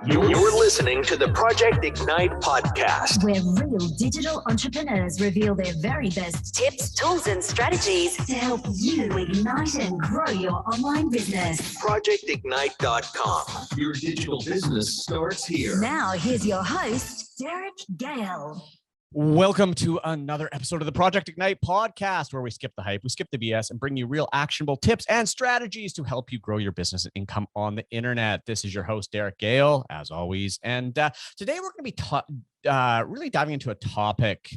You're listening to the Project Ignite podcast, where real digital entrepreneurs reveal their very best tips, tools, and strategies to help you ignite and grow your online business. ProjectIgnite.com. Your digital business starts here. Now, here's your host, Derek Gale. Welcome to another episode of the Project Ignite podcast, where we skip the hype, we skip the BS, and bring you real actionable tips and strategies to help you grow your business and income on the internet. This is your host, Derek Gale, as always. And today we're going to be really diving into a topic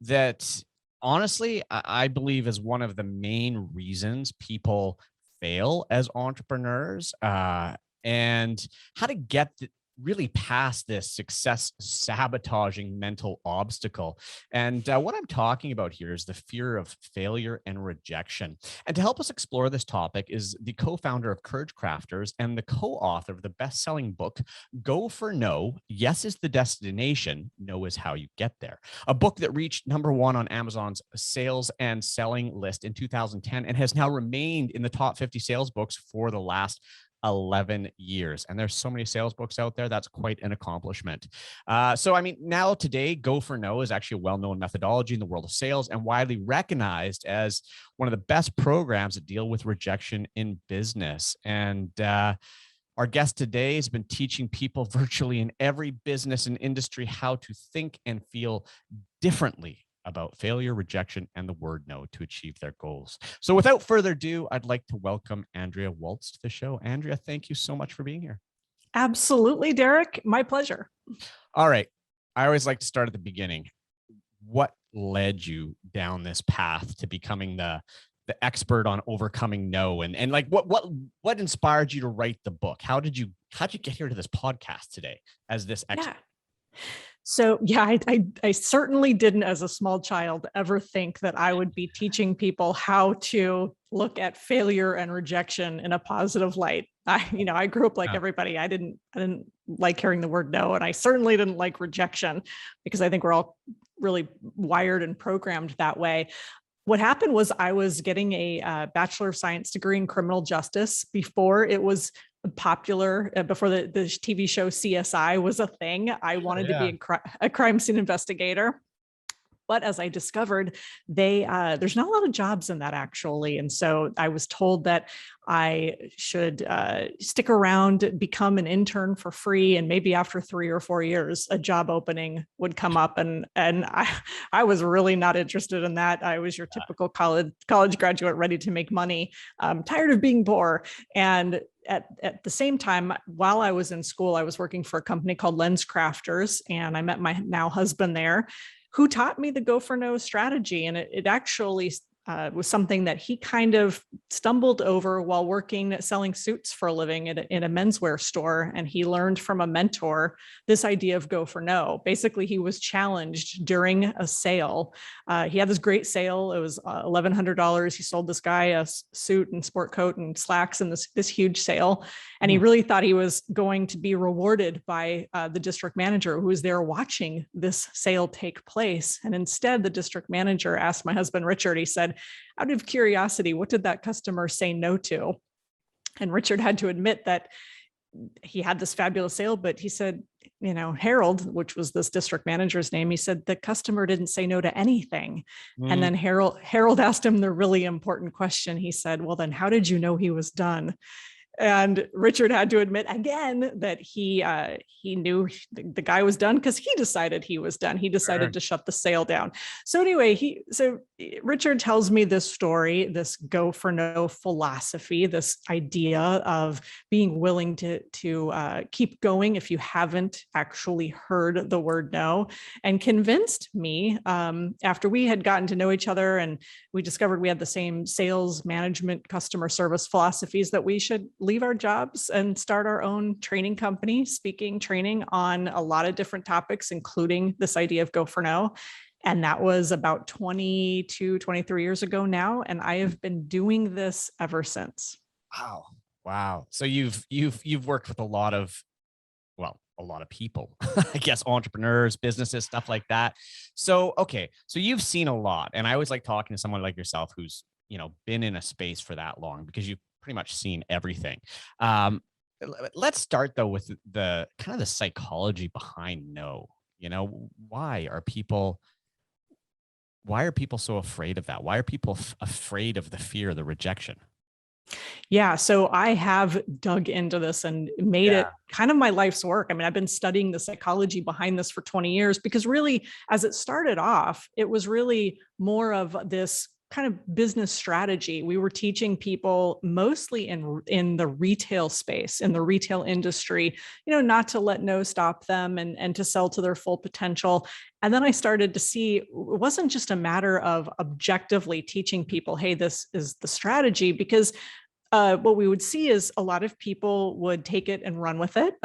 that, honestly, I believe is one of the main reasons people fail as entrepreneurs, and how to get really past this success sabotaging mental obstacle. And what I'm talking about here is the fear of failure and rejection. And to help us explore this topic is the co-founder of Courage Crafters and the co-author of the best-selling book, Go for No, Yes is the Destination, No is How You Get There. A book that reached #1 on Amazon's sales and selling list in 2010 and has now remained in the top 50 sales books for the last 11 years. And there's so many sales books out there. That's quite an accomplishment. Now today, Go for No is actually a well-known methodology in the world of sales and widely recognized as one of the best programs that deal with rejection in business. And our guest today has been teaching people virtually in every business and industry how to think and feel differently about failure, rejection, and the word no to achieve their goals. So without further ado, I'd like to welcome Andrea Waltz to the show. Andrea, thank you so much for being here. Absolutely, Derek. My pleasure. All right. I always like to start at the beginning. What led you down this path to becoming the expert on overcoming no? And like what inspired you to write the book? How'd you get here to this podcast today as this expert? Yeah. So yeah, I certainly didn't, as a small child, ever think that I would be teaching people how to look at failure and rejection in a positive light. I grew up like everybody. I didn't like hearing the word no, and I certainly didn't like rejection because I think we're all really wired and programmed that way. What happened was I was getting a Bachelor of Science degree in criminal justice before it was popular, before the TV show CSI was a thing. I wanted to be a crime scene investigator. But as I discovered, there's not a lot of jobs in that, actually. And so I was told that I should stick around, become an intern for free, and maybe after 3 or 4 years, a job opening would come up. And I was really not interested in that. I was your typical college graduate ready to make money. I'm tired of being poor. And at the same time, while I was in school, I was working for a company called LensCrafters, and I met my now husband there, who taught me the Go for No strategy. And it actually was something that he kind of stumbled over while selling suits for a living in a menswear store. And he learned from a mentor this idea of Go for No. Basically, he was challenged during a sale. He had this great sale. It was $1,100. He sold this guy a suit and sport coat and slacks in this huge sale. And he really thought he was going to be rewarded by the district manager who was there watching this sale take place. And instead, the district manager asked my husband, Richard, he said, out of curiosity, what did that customer say no to? And Richard had to admit that he had this fabulous sale, but he said, Harold, which was this district manager's name, he said the customer didn't say no to anything. And then Harold asked him the really important question. He said, well, then how did you know he was done? And Richard had to admit again that he knew the guy was done because he decided he was done. He decided to shut the sale down. So anyway, Richard tells me this story, this Go for No philosophy, this idea of being willing to keep going if you haven't actually heard the word no, and convinced me after we had gotten to know each other and we discovered we had the same sales management, customer service philosophies, that we should leave our jobs and start our own training company, speaking training on a lot of different topics, including this idea of Go for No. And that was about 22, 23 years ago now. And I have been doing this ever since. Wow. So you've worked with a lot of people, I guess, entrepreneurs, businesses, stuff like that. So, okay. So you've seen a lot. And I always like talking to someone like yourself who's, been in a space for that long, because you've pretty much seen everything. let's start though with the kind of the psychology behind no. Why are people so afraid of that? Why are people afraid of the fear, the rejection? Yeah, so I have dug into this and made it kind of my life's work. I mean, I've been studying the psychology behind this for 20 years because really, as it started off, it was really more of this kind of business strategy. We were teaching people mostly in the retail space, in the retail industry, not to let no stop them and to sell to their full potential. And then I started to see it wasn't just a matter of objectively teaching people, hey, this is the strategy, because what we would see is a lot of people would take it and run with it.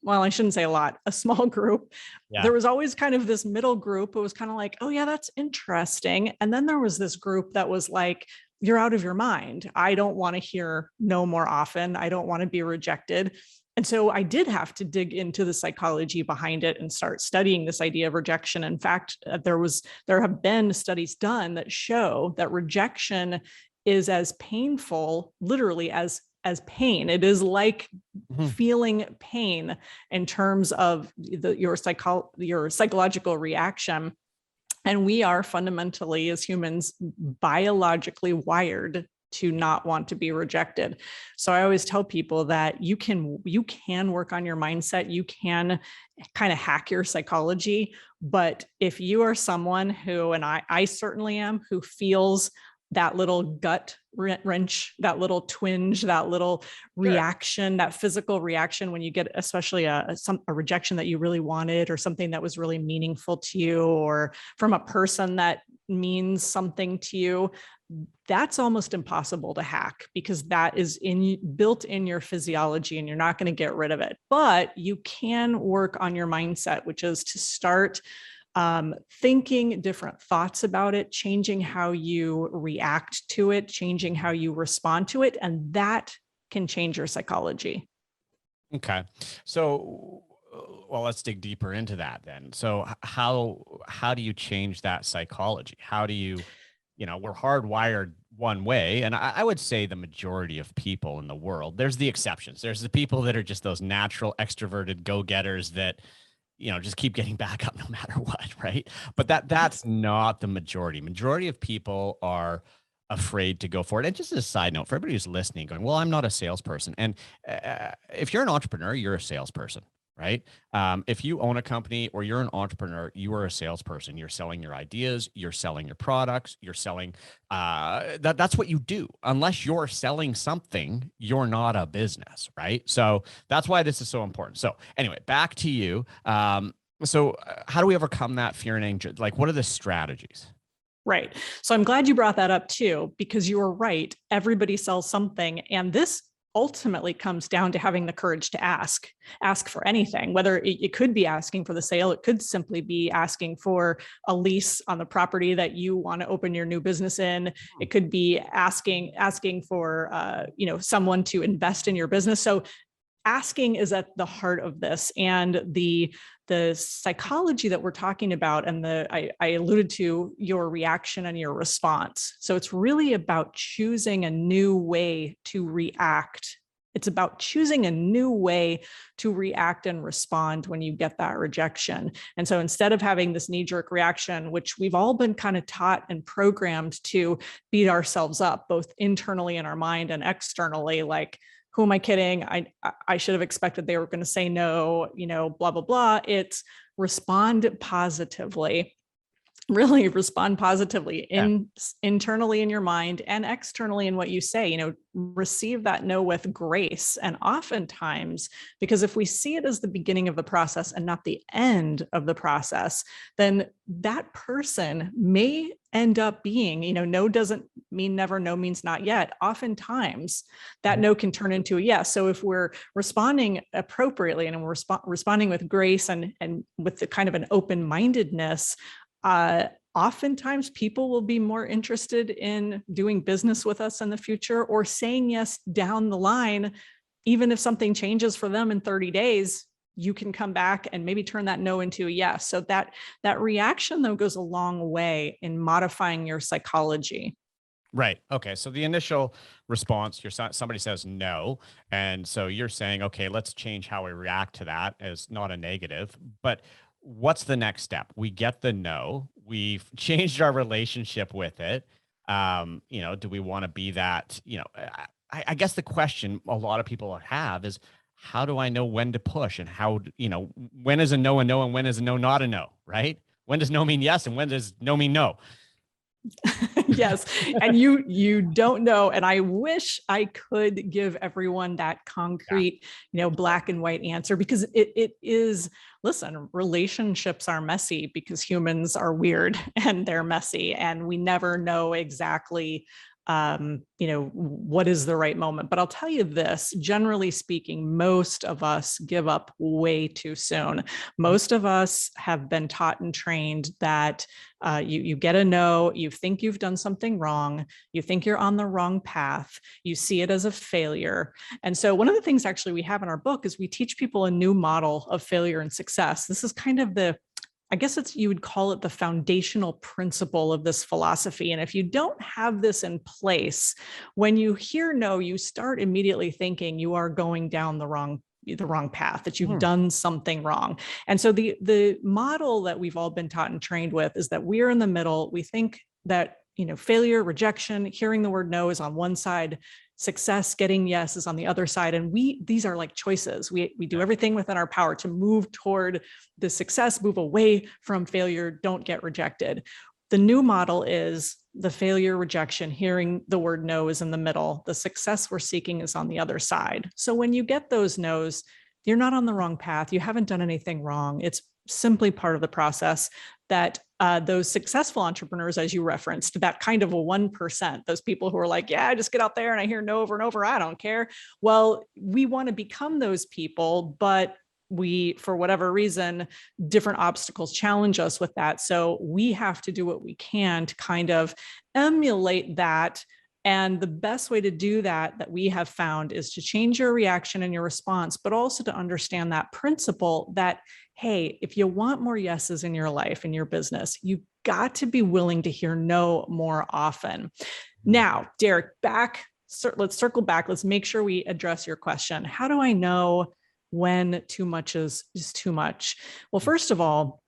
Well, I shouldn't say a lot, a small group. Yeah. There was always kind of this middle group who was kind of like, oh yeah, that's interesting. And then there was this group that was like, you're out of your mind. I don't want to hear no more often. I don't want to be rejected. And so I did have to dig into the psychology behind it and start studying this idea of rejection. In fact, there have been studies done that show that rejection is as painful, literally as pain. It is like feeling pain in terms of your psychological reaction. And we are fundamentally, as humans, biologically wired to not want to be rejected. So I always tell people that you can work on your mindset, you can kind of hack your psychology. But if you are someone who, and I certainly am, who feels that little gut wrench, that little twinge, that little reaction, that physical reaction when you get especially a rejection that you really wanted, or something that was really meaningful to you, or from a person that means something to you, that's almost impossible to hack because that is built in your physiology and you're not going to get rid of it. But you can work on your mindset, which is to start thinking different thoughts about it, changing how you react to it, changing how you respond to it. And that can change your psychology. Okay. So, well, let's dig deeper into that then. So how do you change that psychology? How do you, we're hardwired one way. And I would say the majority of people in the world, there's the exceptions. There's the people that are just those natural extroverted go-getters that, just keep getting back up no matter what, right? But that's not the majority. Majority of people are afraid to go for it. And just as a side note, for everybody who's listening, going, well, I'm not a salesperson. And if you're an entrepreneur, you're a salesperson, right? If you own a company or you're an entrepreneur, you are a salesperson. You're selling your ideas, you're selling your products, you're selling, that's what you do. Unless you're selling something, you're not a business, right? So that's why this is so important. So anyway, back to you. So how do we overcome that fear and anger? Like, what are the strategies? Right. So I'm glad you brought that up too, because you are right. Everybody sells something. And this ultimately comes down to having the courage to ask for anything, whether it could be asking for the sale. It could simply be asking for a lease on the property that you want to open your new business in. It could be asking for, someone to invest in your business. So asking is at the heart of this, and the psychology that we're talking about, and I alluded to your reaction and your response. So it's really about choosing a new way to react. It's about choosing a new way to react and respond when you get that rejection. And so instead of having this knee-jerk reaction, which we've all been kind of taught and programmed to beat ourselves up, both internally in our mind and externally, like, who am I kidding? I should have expected they were going to say no, blah, blah, blah. It's respond positively. Really respond positively internally in your mind and externally in what you say, receive that no with grace. And oftentimes, because if we see it as the beginning of the process and not the end of the process, then that person may end up being, no doesn't mean never, no means not yet. Oftentimes that no can turn into a yes. So if we're responding appropriately and we're responding with grace and with the kind of an open-mindedness, oftentimes people will be more interested in doing business with us in the future, or saying yes down the line. Even if something changes for them in 30 days, you can come back and maybe turn that no into a yes. So that reaction though goes a long way in modifying your psychology. Right. Okay. So the initial response, somebody says no. And so you're saying, okay, let's change how we react to that as not a negative. But what's the next step? We get the no. We've changed our relationship with it. Do we want to be that? I guess the question a lot of people have is, how do I know when to push, and when is a no and when is a no not a no, right? When does no mean yes and when does no mean no? Yes. And you don't know. And I wish I could give everyone that concrete, black and white answer, because it is, listen, relationships are messy because humans are weird and they're messy, and we never know exactly what is the right moment. But I'll tell you this, generally speaking, most of us give up way too soon. Most of us have been taught and trained that you get a no, you think you've done something wrong, you think you're on the wrong path, you see it as a failure. And so one of the things actually we have in our book is we teach people a new model of failure and success. This is kind of you would call it the foundational principle of this philosophy. And if you don't have this in place, when you hear no, you start immediately thinking you are going down the wrong path, that you've done something wrong. And so the model that we've all been taught and trained with is that we're in the middle. We think that, failure, rejection, hearing the word no is on one side, success, getting yes is on the other side. And these are like choices. We do everything within our power to move toward the success, move away from failure, don't get rejected. The new model is the failure, rejection, hearing the word no is in the middle. The success we're seeking is on the other side. So when you get those no's, you're not on the wrong path. You haven't done anything wrong. It's simply part of the process that those successful entrepreneurs, as you referenced, that kind of a 1%, those people who are like, yeah, I just get out there and I hear no over and over, I don't care. Well, we want to become those people, but we, for whatever reason, different obstacles challenge us with that. So we have to do what we can to kind of emulate that. And the best way to do that we have found is to change your reaction and your response, but also to understand that principle that, hey, if you want more yeses in your life, in your business, you've got to be willing to hear no more often. Now, Derek, let's circle back. Let's make sure we address your question. How do I know when too much is too much? Well, first of all,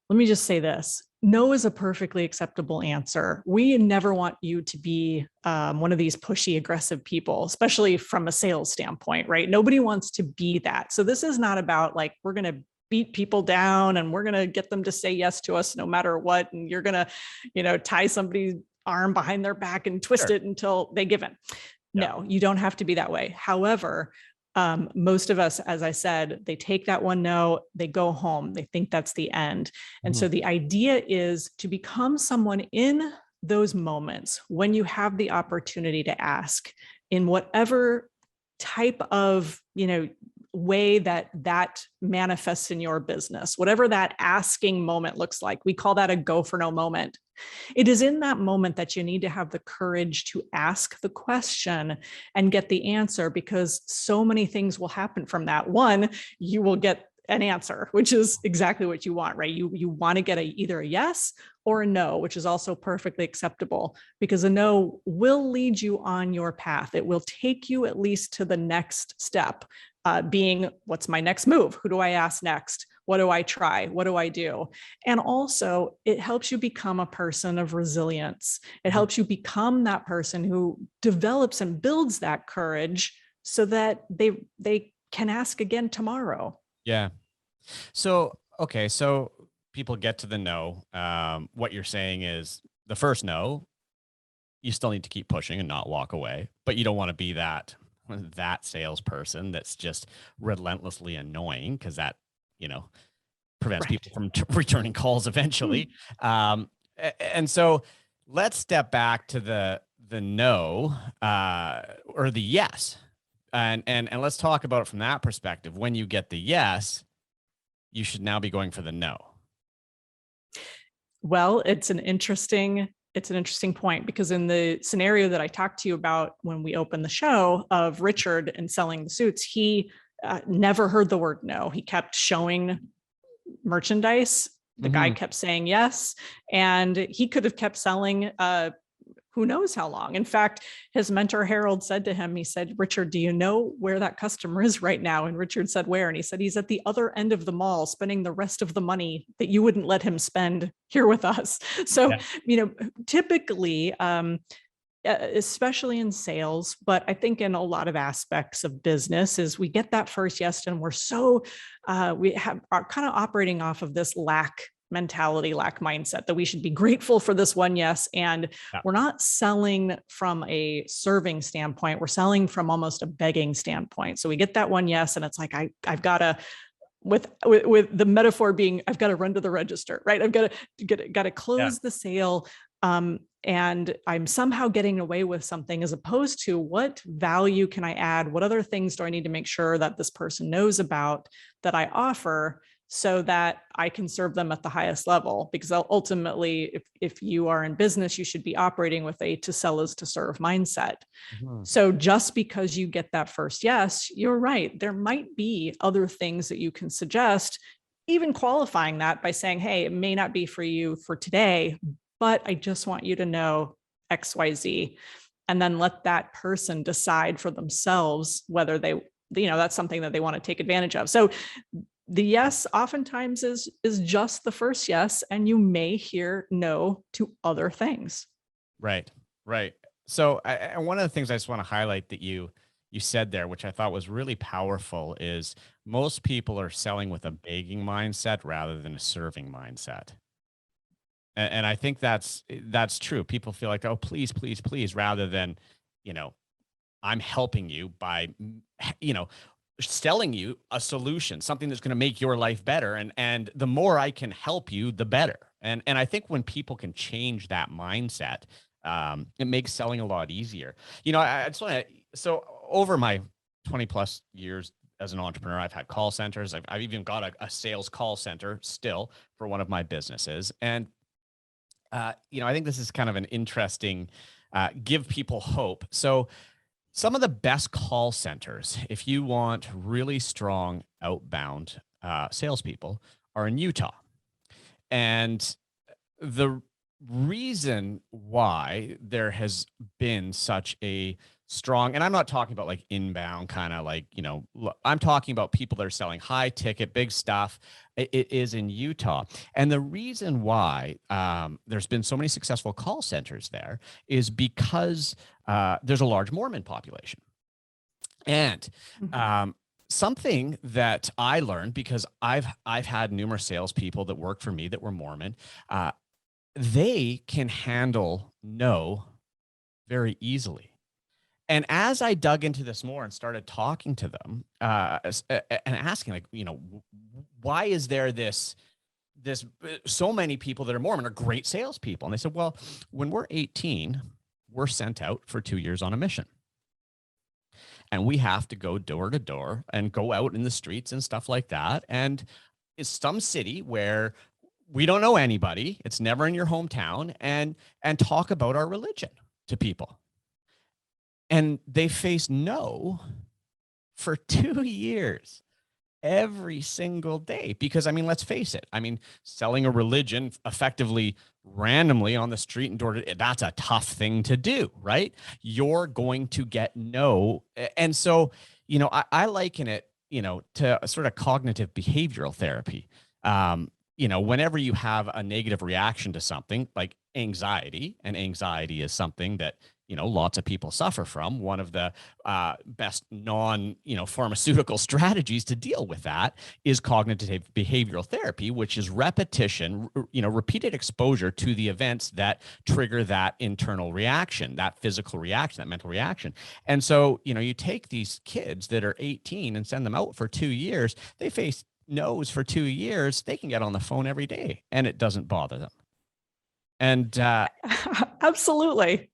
let me just say this. No is a perfectly acceptable answer. We never want you to be one of these pushy, aggressive people, especially from a sales standpoint, right? Nobody wants to be that. So this is not about like, we're going to beat people down and we're going to get them to say yes to us no matter what. And you're going to, tie somebody's arm behind their back and twist it until they give in. Yeah. No, you don't have to be that way. However, most of us, as I said, they take that one no, they go home, they think that's the end. And so the idea is to become someone in those moments when you have the opportunity to ask in whatever type of, way that manifests in your business, whatever that asking moment looks like. We call that a go for no moment. It is in that moment that you need to have the courage to ask the question and get the answer, because so many things will happen from that. One, you will get an answer, which is exactly what you want, right? You want to get either a yes or a no, which is also perfectly acceptable, because a no will lead you on your path. It will take you at least to the next step, being what's my next move? Who do I ask next? What do I try? What do I do? And also it helps you become a person of resilience. It helps you become that person who develops and builds that courage so that they can ask again tomorrow. Yeah. So, okay. So people get to the no. What you're saying is the first no, you still need to keep pushing and not walk away, but you don't want to be that salesperson that's just relentlessly annoying, because that, prevents people from returning calls eventually. And so let's step back to the no or the yes. And let's talk about it from that perspective. When you get the yes, you should now be going for the no. Well, it's an interesting point, because in the scenario that I talked to you about when we opened the show of Richard and selling the suits, he never heard the word no. He kept showing merchandise. The guy kept saying yes, and he could have kept selling who knows how long. In fact, his mentor Harold said to him, he said, Richard, do you know where that customer is right now? And Richard said, where? And he said, he's at the other end of the mall spending the rest of the money that you wouldn't let him spend here with us. So, typically, especially in sales, but I think in a lot of aspects of business, is we get that first yes, and we're so are kind of operating off of this lack mentality, lack mindset, that we should be grateful for this one yes. And we're not selling from a serving standpoint, we're selling from almost a begging standpoint. So we get that one yes, and it's like, I've got to, with the metaphor being, I've got to run to the register, right? I've got to close the sale. And I'm somehow getting away with something, as opposed to, what value can I add? What other things do I need to make sure that this person knows about that I offer, so that I can serve them at the highest level? Because ultimately, if you are in business, you should be operating with a to sell is to serve mindset. So just because you get that first yes, you're right. There might be other things that you can suggest, even qualifying that by saying, hey, it may not be for you for today, but I just want you to know XYZ. And then let that person decide for themselves whether they, that's something that they want to take advantage of. So the yes oftentimes is just the first yes, and you may hear no to other things. Right. So one of the things I just want to highlight that you said there, which I thought was really powerful, is most people are selling with a begging mindset rather than a serving mindset. And I think that's true. People feel like, oh, please, please, please, rather than, I'm helping you by, selling you a solution, something that's going to make your life better. And the more I can help you, the better. And I think when people can change that mindset, it makes selling a lot easier. I just want to, so over my 20 plus years as an entrepreneur, I've had call centers. I've even got a sales call center still for one of my businesses. And, I think this is kind of an interesting, give people hope. So some of the best call centers, if you want really strong outbound salespeople, are in Utah. And the reason why there has been such a strong, and I'm not talking about like inbound kind of like, I'm talking about people that are selling high ticket, big stuff. It is in Utah. And the reason why there's been so many successful call centers there is because there's a large Mormon population. And something that I learned, because I've had numerous salespeople that work for me that were Mormon, they can handle no very easily. And as I dug into this more and started talking to them and asking, like, why is there this so many people that are Mormon are great salespeople? And they said, well, when we're 18, we're sent out for 2 years on a mission. And we have to go door to door and go out in the streets and stuff like that. And it's some city where we don't know anybody. It's never in your hometown, and talk about our religion to people. And they face no for 2 years, every single day. Because, let's face it. Selling a religion effectively randomly on the street and door to, that's a tough thing to do, right? You're going to get no. And so, I liken it, to a sort of cognitive behavioral therapy. Whenever you have a negative reaction to something like anxiety, and anxiety is something that, lots of people suffer from. One of the best pharmaceutical strategies to deal with that is cognitive behavioral therapy, which is repetition, repeated exposure to the events that trigger that internal reaction, that physical reaction, that mental reaction. And so, you take these kids that are 18 and send them out for 2 years, they face no's for 2 years, they can get on the phone every day and it doesn't bother them. And absolutely.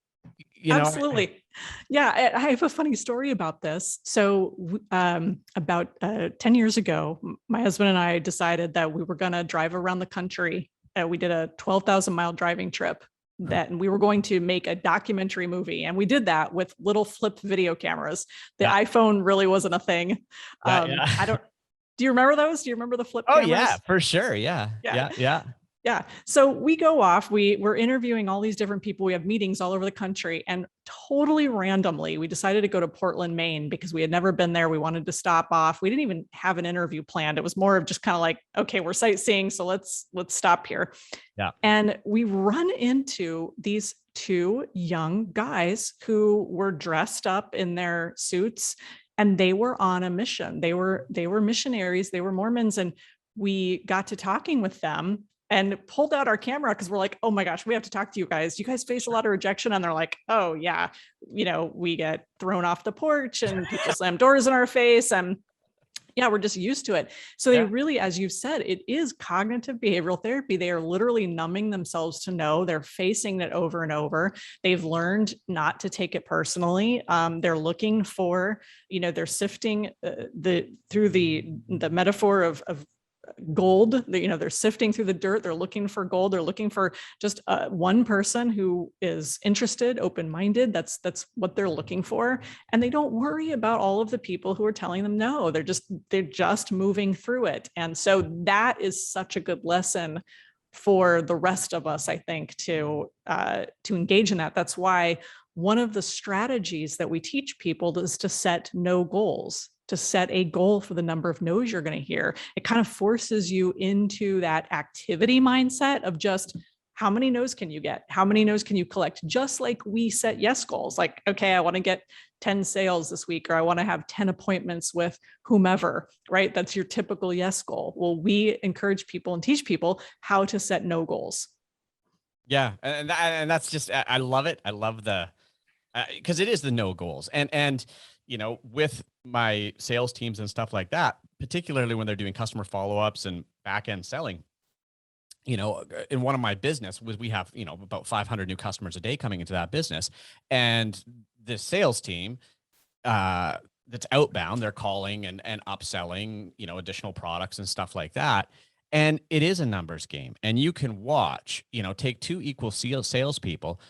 Absolutely. Yeah. I have a funny story about this. So about 10 years ago, my husband and I decided that we were going to drive around the country. We did a 12,000 mile driving trip and we were going to make a documentary movie. And we did that with little flip video cameras. The iPhone really wasn't a thing. Do you remember those? Do you remember the flip cameras? Yeah, for sure. Yeah. Yeah. So we go off, we're interviewing all these different people. We have meetings all over the country, and totally randomly, we decided to go to Portland, Maine, because we had never been there. We wanted to stop off. We didn't even have an interview planned. It was more of just kind of like, okay, we're sightseeing, so let's stop here. Yeah. And we run into these two young guys who were dressed up in their suits, and they were on a mission. They were missionaries, they were Mormons, and we got to talking with them and pulled out our camera because we're like, oh my gosh, we have to talk to you guys. You guys face a lot of rejection. And they're like, oh yeah, we get thrown off the porch and people slam doors in our face. And yeah, we're just used to it. So they really, as you've said, it is cognitive behavioral therapy. They are literally numbing themselves to no. They're facing it over and over. They've learned not to take it personally. They're looking for, they're sifting through the metaphor of gold. They're sifting through the dirt. They're looking for gold. They're looking for just one person who is interested, open-minded. That's what they're looking for. And they don't worry about all of the people who are telling them no. They're just moving through it. And so that is such a good lesson for the rest of us, I think, to engage in that. That's why one of the strategies that we teach people is to set no goals, to set a goal for the number of no's you're going to hear. It kind of forces you into that activity mindset of just how many no's can you get? How many no's can you collect? Just like we set yes goals, like, okay, I want to get 10 sales this week, or I want to have 10 appointments with whomever, right? That's your typical yes goal. Well, we encourage people and teach people how to set no goals. Yeah. And that's just, I love it. I love because it is the no goals. And with my sales teams and stuff like that, particularly when they're doing customer follow-ups and back-end selling, in one of my business we have, about 500 new customers a day coming into that business. And the sales team, that's outbound, they're calling and upselling, additional products and stuff like that. And it is a numbers game. And you can watch, take two equal salespeople,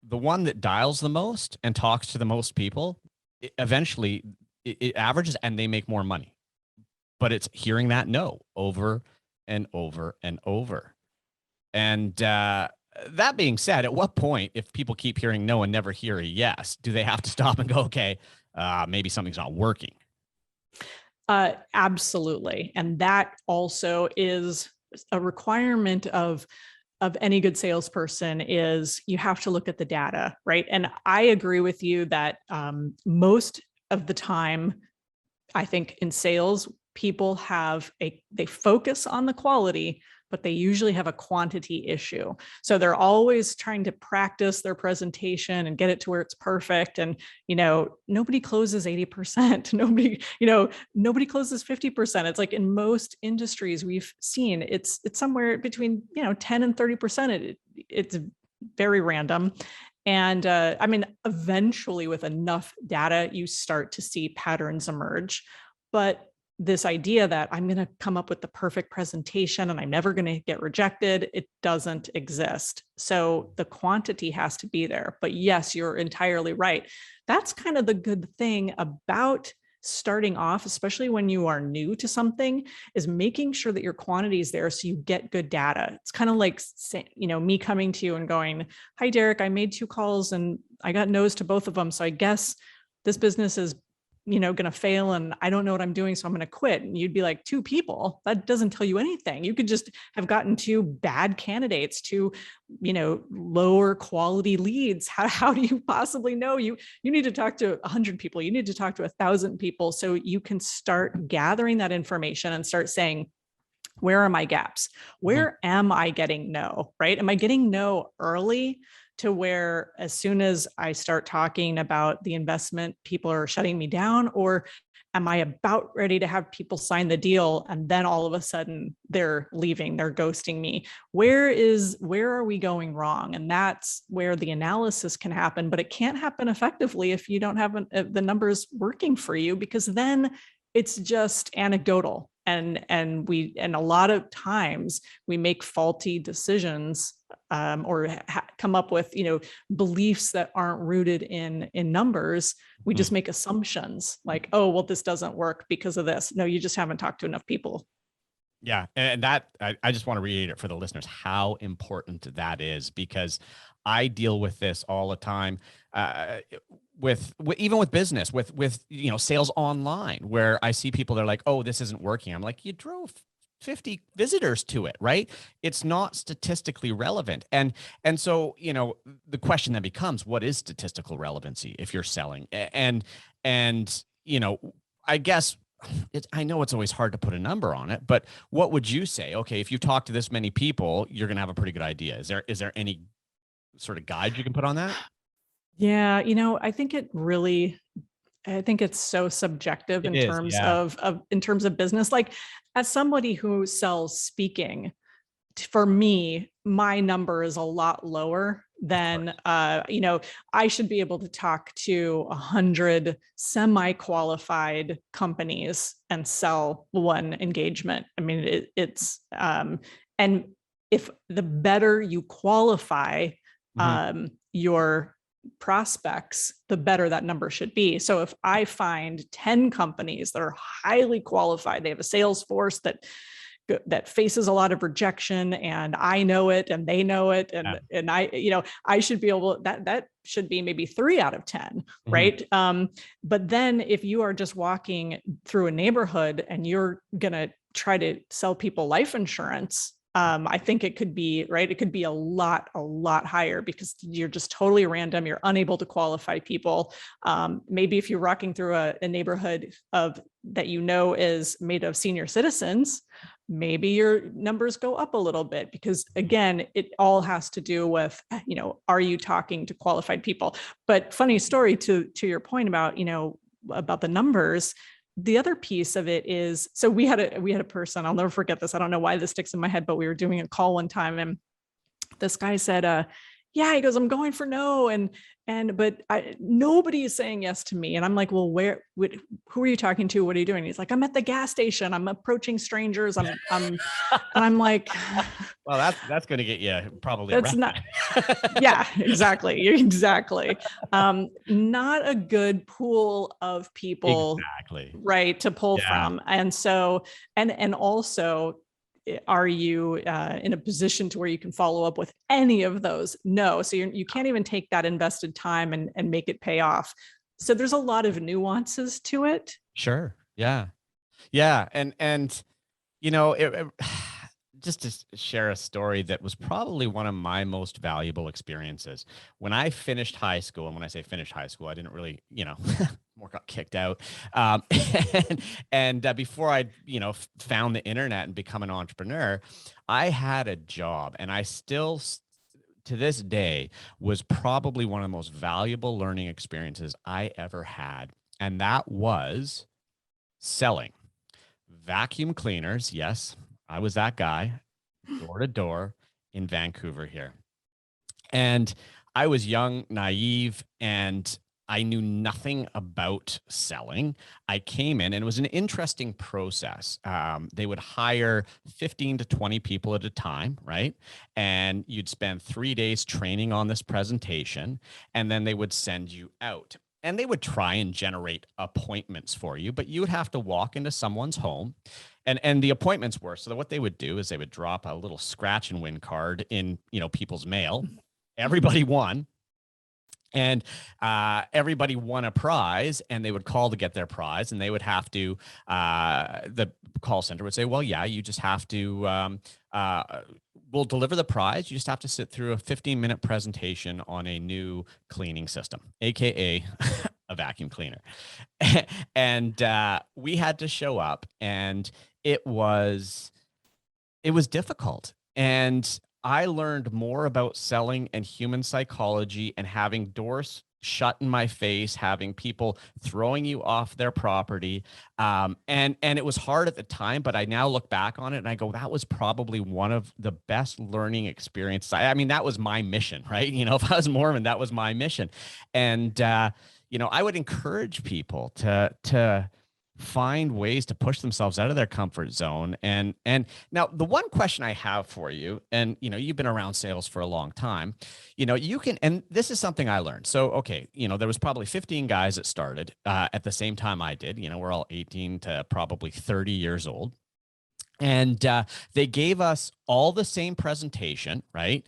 the one that dials the most and talks to the most people, eventually it averages and they make more money. But it's hearing that no over and over and over. And that being said, at what point, if people keep hearing no and never hear a yes, do they have to stop and go, okay, maybe something's not working? Absolutely. And that also is a requirement of any good salesperson, is you have to look at the data, right? And I agree with you that most of the time, I think in sales, people they focus on the quality, but they usually have a quantity issue. So they're always trying to practice their presentation and get it to where it's perfect. And, nobody closes 80%. Nobody closes 50%. It's like in most industries we've seen, it's somewhere between, 10 and 30%. It's very random. And eventually with enough data, you start to see patterns emerge. But this idea that I'm going to come up with the perfect presentation and I'm never going to get rejected, it doesn't exist. So the quantity has to be there. But yes, you're entirely right. That's kind of the good thing about starting off, especially when you are new to something, is making sure that your quantity is there so you get good data. It's kind of like, me coming to you and going, hi, Derek, I made 2 calls and I got no's to both of them. So I guess this business is going to fail and I don't know what I'm doing, so I'm going to quit. And you'd be like, 2 people, that doesn't tell you anything. You could just have gotten 2 bad candidates, 2, lower quality leads. How do you possibly know? You need to talk to 100 people. You need to talk to 1,000 people so you can start gathering that information and start saying, where are my gaps? Where am I getting no, right? Am I getting no early, to where as soon as I start talking about the investment, people are shutting me down? Or am I about ready to have people sign the deal and then all of a sudden they're leaving, they're ghosting me? Where are we going wrong? And that's where the analysis can happen, but it can't happen effectively if you don't have the numbers working for you, because then it's just anecdotal. And a lot of times we make faulty decisions, or come up with, beliefs that aren't rooted in numbers. We just make assumptions like, oh, well, this doesn't work because of this. No, you just haven't talked to enough people. Yeah. And that, I just want to reiterate for the listeners how important that is, because I deal with this all the time, with even with business, with sales online, where I see people, they're like, oh, this isn't working. I'm like, you drove 50 visitors to it, right? It's not statistically relevant. And so, the question then becomes, what is statistical relevancy if you're selling? And I guess I know it's always hard to put a number on it, but what would you say? Okay, if you've talked to this many people, you're going to have a pretty good idea. Is there any sort of guide you can put on that? Yeah, I think it's so subjective It in is, terms yeah. of business. Like, as somebody who sells speaking, for me, my number is a lot lower than, I should be able to talk to 100 semi-qualified companies and sell one engagement. I mean, and if the better you qualify your prospects, the better that number should be. So if I find 10 companies that are highly qualified, they have a sales force that faces a lot of rejection, and I know it and they know it, and I should be able, that should be maybe 3 out of 10, right? But then if you are just walking through a neighborhood and you're gonna try to sell people life insurance, I think it could be, right, it could be a lot higher, because you're just totally random. You're unable to qualify people. Maybe if you're walking through a neighborhood that is made of senior citizens, maybe your numbers go up a little bit, because again, it all has to do with, are you talking to qualified people? But funny story to your point about, about the numbers. The other piece of it is, so we had a person, I'll never forget this. I don't know why this sticks in my head, but we were doing a call one time, and this guy said, yeah, he goes, I'm going for no. But nobody is saying yes to me. And I'm like, well, who are you talking to? What are you doing? He's like, I'm at the gas station. I'm approaching strangers. And I'm like, well, that's going to get you probably that's arrested. not, yeah, exactly. Not a good pool of people, Exactly. right, to pull from. And so, and also, are you in a position to where you can follow up with any of those? No. So you can't even take that invested time and make it pay off. So there's a lot of nuances to it. Sure. Yeah. And just to share a story that was probably one of my most valuable experiences. When I finished high school, and when I say finished high school, I didn't really, more got kicked out. And before I, found the internet and become an entrepreneur, I had a job, and I still, to this day, was probably one of the most valuable learning experiences I ever had. And that was selling vacuum cleaners. Yes, I was that guy, door to door in Vancouver here. And I was young, naive, and I knew nothing about selling. I came in, and it was an interesting process. They would hire 15 to 20 people at a time, right? And you'd spend 3 days training on this presentation, and then they would send you out. And they would try and generate appointments for you, but you would have to walk into someone's home. And the appointments were, so that what they would do is they would drop a little scratch and win card in, people's mail. Everybody won. And everybody won a prize, and they would call to get their prize, and they would have to, the call center would say, well, yeah, you just have to, we'll deliver the prize. You just have to sit through a 15-minute presentation on a new cleaning system, AKA a vacuum cleaner. And we had to show up, and it was difficult. And I learned more about selling and human psychology, and having doors shut in my face, having people throwing you off their property. And it was hard at the time, but I now look back on it and I go, that was probably one of the best learning experiences. I mean, that was my mission, right? If I was Mormon, that was my mission. And, I would encourage people to find ways to push themselves out of their comfort zone. And now the one question I have for you, and you've been around sales for a long time, you can, and this is something I learned. So, okay, there was probably 15 guys that started at the same time I did. We're all 18 to probably 30 years old. And they gave us all the same presentation, right?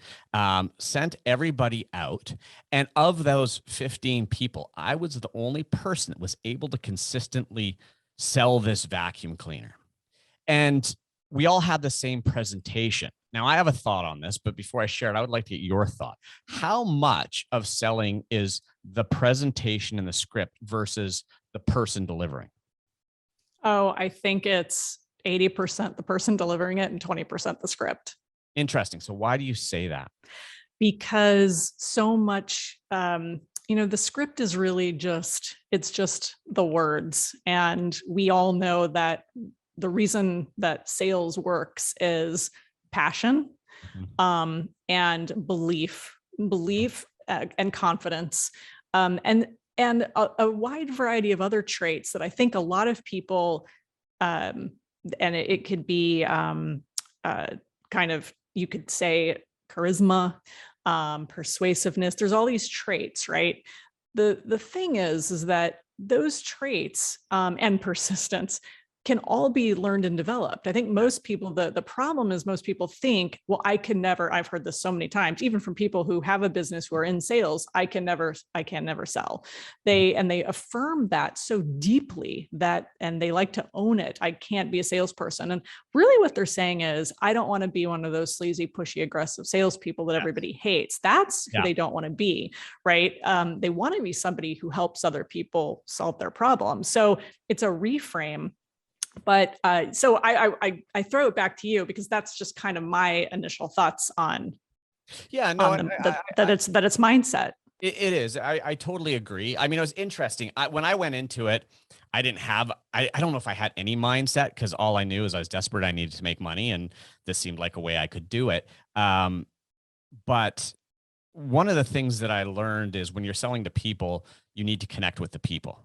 Sent everybody out. And of those 15 people, I was the only person that was able to consistently sell this vacuum cleaner. And we all had the same presentation. Now, I have a thought on this, but before I share it, I would like to get your thought. How much of selling is the presentation and the script versus the person delivering? Oh, I think it's 80% the person delivering it and 20% the script. Interesting. So why do you say that? Because so much, the script is really it's just the words. And we all know that the reason that sales works is passion, and belief and confidence, and a wide variety of other traits that I think a lot of people, and it could be kind of, you could say charisma, persuasiveness. There's all these traits, right? The thing is that those traits, and persistence, can all be learned and developed. I think most people, the problem is most people think, well, I've heard this so many times, even from people who have a business who are in sales, I can never sell. They affirm that so deeply and they like to own it. I can't be a salesperson. And really what they're saying is, I don't want to be one of those sleazy, pushy, aggressive salespeople that everybody hates. That's who they don't want to be, right? They want to be somebody who helps other people solve their problems. So it's a reframe. But so I throw it back to you, because that's just kind of my initial thoughts on that it's mindset. It is. I totally agree. I mean, it was interesting. When I went into it, I didn't have, I don't know if I had any mindset, because all I knew is I was desperate. I needed to make money, and this seemed like a way I could do it. But one of the things that I learned is, when you're selling to people, you need to connect with the people.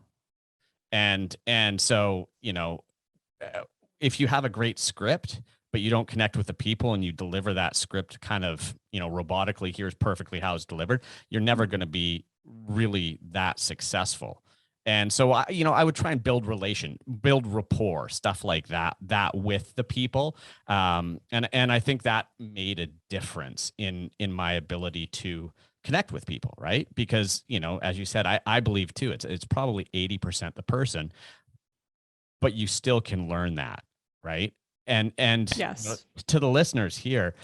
And so, if you have a great script, but you don't connect with the people, and you deliver that script kind of, robotically, here's perfectly how it's delivered, you're never going to be really that successful. And so, I would try and build rapport, stuff like that with the people. And I think that made a difference in my ability to connect with people, right? Because, as you said, I believe too, it's probably 80% the person, but you still can learn that, right? And Yes. To the listeners here,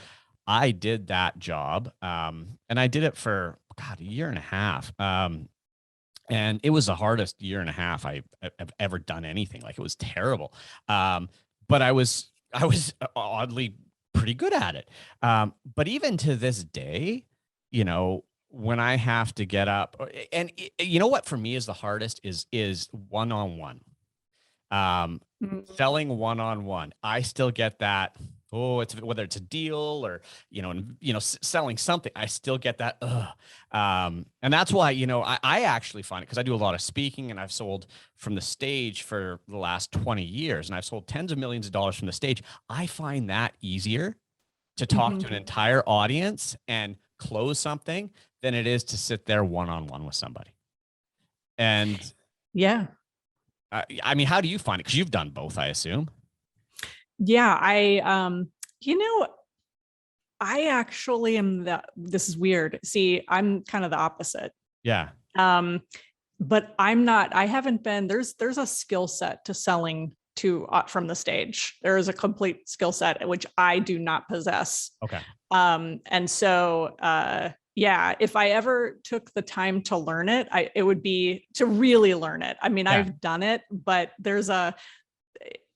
I did that job, and I did it for a year and a half, and it was the hardest year and a half I've ever done anything. Like, it was terrible, but I was oddly pretty good at it. But even to this day, when I have to get up, and what for me is the hardest is one-on-one. Selling one-on-one, I still get that. It's whether it's a deal or, selling something, I still get that. And that's why, I actually find it, because I do a lot of speaking, and I've sold from the stage for the last 20 years, and I've sold tens of millions of dollars from the stage. I find that easier to talk to an entire audience and close something than it is to sit there one-on-one with somebody. And yeah. I mean, how do you find it? Because you've done both, I assume. Yeah, I actually am this is weird. See, I'm kind of the opposite. Yeah. But I haven't been, there's a skill set to selling to from the stage. There is a complete skill set which I do not possess. Okay. And so, if I ever took the time to learn it, it would be to really learn it. I mean, I've done it, but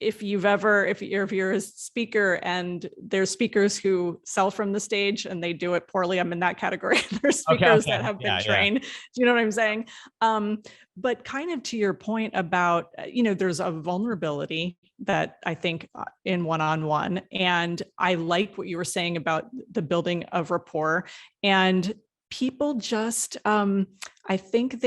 if you're a speaker, and there's speakers who sell from the stage and they do it poorly, I'm in that category. There's speakers that have been trained. Do you know what I'm saying? But kind of to your point about, there's a vulnerability that I think in one-on-one, and I like what you were saying about the building of rapport. And people just, I think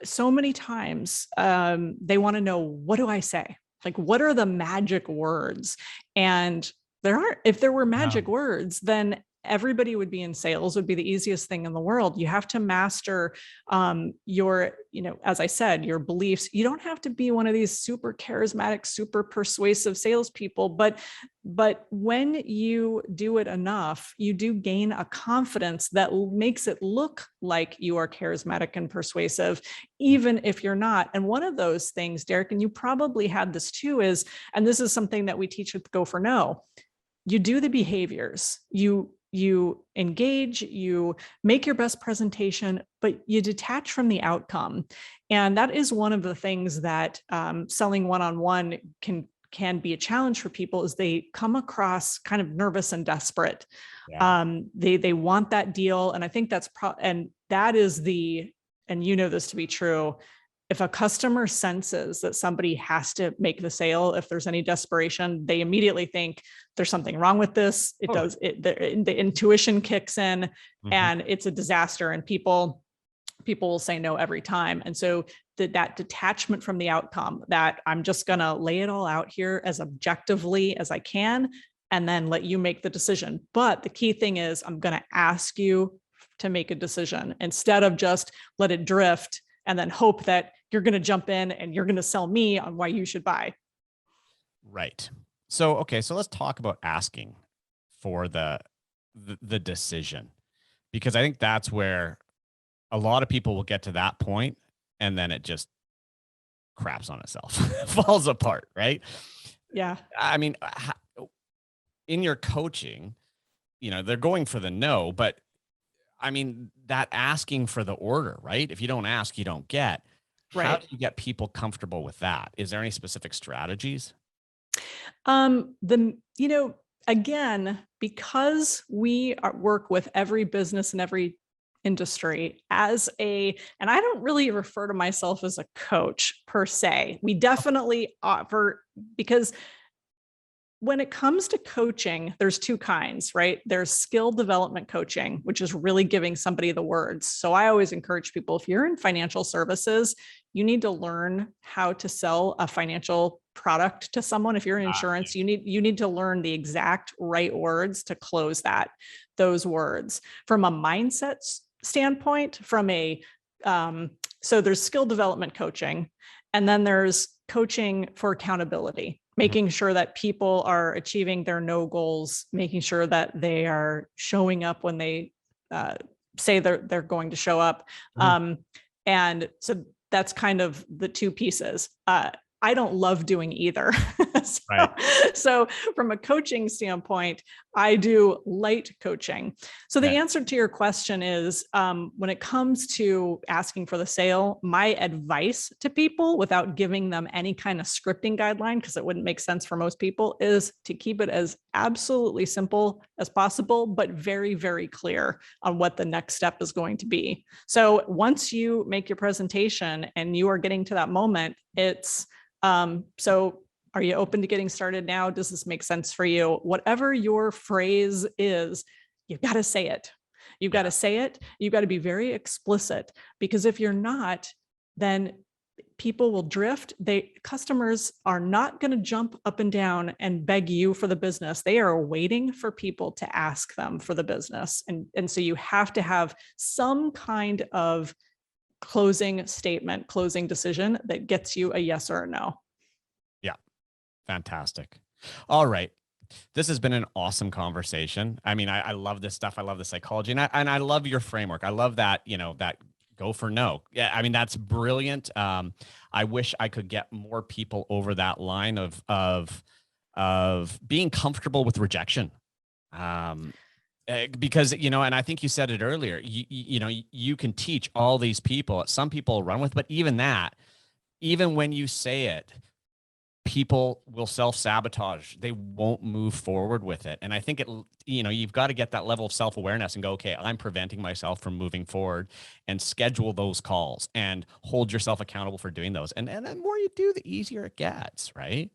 so many times, they want to know, what do I say? Like, what are the magic words? And if there were magic words, then everybody would be in sales, would be the easiest thing in the world. You have to master your, as I said, your beliefs. You don't have to be one of these super charismatic, super persuasive salespeople, but when you do it enough, you do gain a confidence that makes it look like you are charismatic and persuasive, even if you're not. And one of those things, Derek, and you probably had this too, is, and this is something that we teach with Go for No, you do the behaviors, you engage, you make your best presentation, but you detach from the outcome. And that is one of the things that selling one-on-one can be a challenge for people, is they come across kind of nervous and desperate. Yeah. They want that deal. And I think that's, and that is and you know this to be true, if a customer senses that somebody has to make the sale, if there's any desperation, they immediately think there's something wrong with this. The intuition kicks in, and it's a disaster, and people will say no every time. And so that detachment from the outcome, that I'm just going to lay it all out here as objectively as I can, and then let you make the decision. But the key thing is, I'm going to ask you to make a decision instead of just let it drift and then hope that you're going to jump in and you're going to sell me on why you should buy. Right. So, okay. So let's talk about asking for the decision, because I think that's where a lot of people will get to that point, and then it just craps on itself, falls apart. Right. Yeah. I mean, in your coaching, they're going for the no, but I mean, that asking for the order, right? If you don't ask, you don't get. Right. How do you get people comfortable with that? Is there any specific strategies? Again, because we work with every business and every industry and I don't really refer to myself as a coach per se. We definitely offer, because when it comes to coaching, there's two kinds, right? There's skill development coaching, which is really giving somebody the words. So I always encourage people, if you're in financial services, you need to learn how to sell a financial product to someone. If you're in insurance, you need to learn the exact right words to close those words. From a mindset standpoint, so there's skill development coaching, and then there's coaching for accountability, making sure that people are achieving their no goals, making sure that they are showing up when they say they're going to show up. And so that's kind of the two pieces. I don't love doing either. So from a coaching standpoint, I do light coaching. So the answer to your question is, when it comes to asking for the sale, my advice to people, without giving them any kind of scripting guideline, because it wouldn't make sense for most people, is to keep it as absolutely simple as possible, but very, very clear on what the next step is going to be. So once you make your presentation and you are getting to that moment, it's so are you open to getting started now? Does this make sense for you? Whatever your phrase is, you've got to say it. You've got to say it. You've got to be very explicit, because if you're not, then people will drift. Customers are not going to jump up and down and beg you for the business. They are waiting for people to ask them for the business. And so you have to have some kind of closing statement, closing decision that gets you a yes or a no. Yeah. Fantastic. All right. This has been an awesome conversation. I mean, I love this stuff. I love the psychology, and I love your framework. I love that, that go for no. Yeah. I mean, that's brilliant. I wish I could get more people over that line of being comfortable with rejection. Because, and I think you said it earlier, you can teach all these people, some people run with, but even when you say it, people will self-sabotage. They won't move forward with it. And I think you've got to get that level of self-awareness and go, okay, I'm preventing myself from moving forward, and schedule those calls and hold yourself accountable for doing those. And the more you do, the easier it gets, right?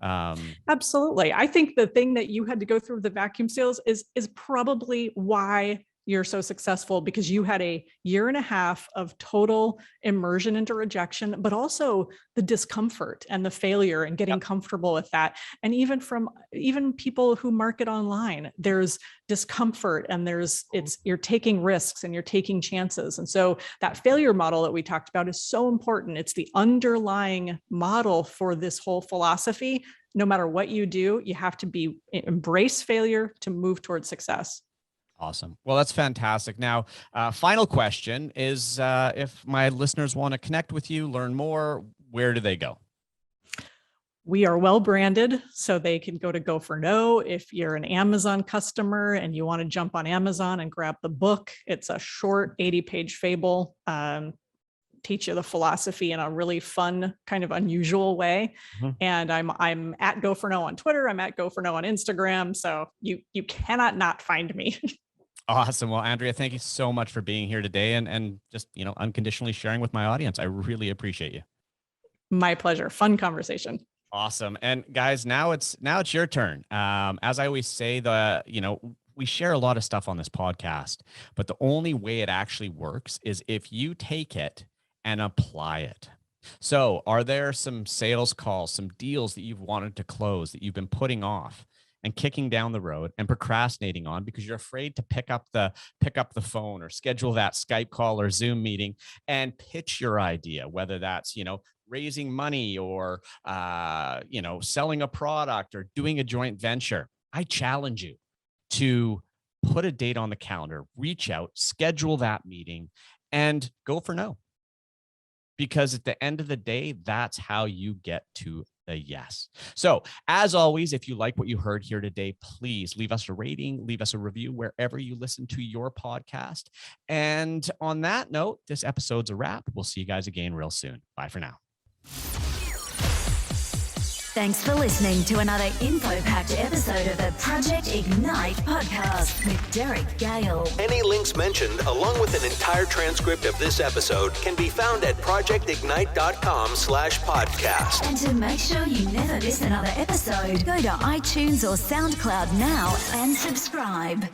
Absolutely. I think the thing that you had to go through with the vacuum sales is probably why you're so successful because you had a year and a half of total immersion into rejection, but also the discomfort and the failure and getting comfortable with that. And even people who market online, there's discomfort and you're taking risks and you're taking chances. And so that failure model that we talked about is so important. It's the underlying model for this whole philosophy. No matter what you do, you have to embrace failure to move towards success. Awesome. Well, that's fantastic. Now, final question is, if my listeners want to connect with you, learn more, where do they go? We are well branded, so they can go to Go for No. If you're an Amazon customer and you want to jump on Amazon and grab the book, it's a short 80-page fable, teach you the philosophy in a really fun, kind of unusual way. And I'm at Go for No on Twitter. I'm at Go for No on Instagram. So you cannot not find me. Awesome. Well, Andrea, thank you so much for being here today and just, unconditionally sharing with my audience. I really appreciate you. My pleasure. Fun conversation. Awesome. And guys, now it's your turn. As I always say, we share a lot of stuff on this podcast, but the only way it actually works is if you take it and apply it. So are there some sales calls, some deals that you've wanted to close that you've been putting off and kicking down the road and procrastinating on because you're afraid to pick up the phone or schedule that Skype call or Zoom meeting and pitch your idea, whether that's, raising money or, selling a product or doing a joint venture? I challenge you to put a date on the calendar, reach out, schedule that meeting, and go for no. Because at the end of the day, that's how you get to the yes. So as always, if you like what you heard here today, please leave us a rating, leave us a review wherever you listen to your podcast. And on that note, this episode's a wrap. We'll see you guys again real soon. Bye for now. Thanks for listening to another info-packed episode of the Project Ignite podcast with Derek Gale. Any links mentioned, along with an entire transcript of this episode, can be found at projectignite.com/podcast. And to make sure you never miss another episode, go to iTunes or SoundCloud now and subscribe.